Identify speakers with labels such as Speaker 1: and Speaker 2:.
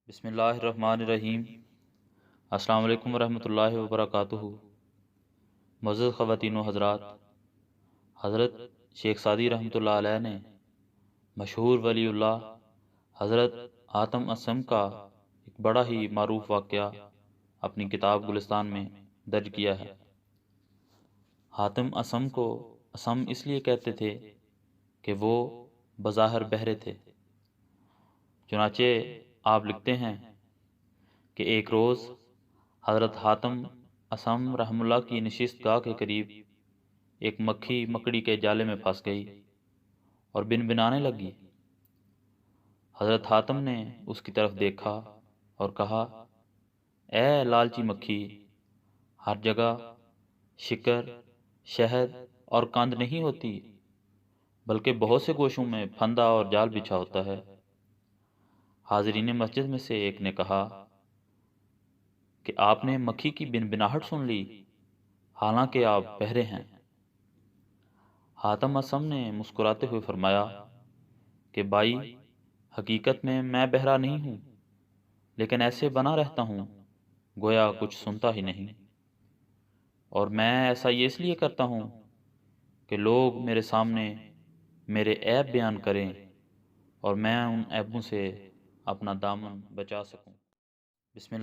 Speaker 1: بسم اللہ الرحمن الرحیم۔ السلام علیکم ورحمۃ اللہ وبرکاتہ۔ معزز خواتین و حضرات، حضرت شیخ سعدی رحمۃ اللہ علیہ نے مشہور ولی اللہ حضرت حاتم اسم کا ایک بڑا ہی معروف واقعہ اپنی کتاب گلستان میں درج کیا ہے۔ حاتم اسم کو اسم اس لیے کہتے تھے کہ وہ بظاہر بہرے تھے۔ چنانچہ آپ لکھتے ہیں کہ ایک روز حضرت حاتم اسم رحم اللہ کی نشست گاہ کے قریب ایک مکھی مکڑی کے جالے میں پھنس گئی اور بنبنانے لگی۔ حضرت حاتم نے اس کی طرف دیکھا اور کہا، اے لالچی مکھی، ہر جگہ شکر، شہد اور قند نہیں ہوتی، بلکہ بہت سے گوشوں میں پھندا اور جال بچھا ہوتا ہے۔ حاضرین مسجد میں سے ایک نے کہا کہ آپ نے مکھی کی بنبناہٹ سن لی، حالانکہ آپ بہرے ہیں۔ حاتم اسم نے مسکراتے ہوئے فرمایا کہ بھائی، حقیقت میں بہرا نہیں ہوں، لیکن ایسے بنا رہتا ہوں گویا کچھ سنتا ہی نہیں، اور میں ایسا یہ اس لیے کرتا ہوں کہ لوگ میرے سامنے میرے عیب بیان کریں اور میں ان عیبوں سے اپنا دامن بچا سکوں۔ بسم اللہ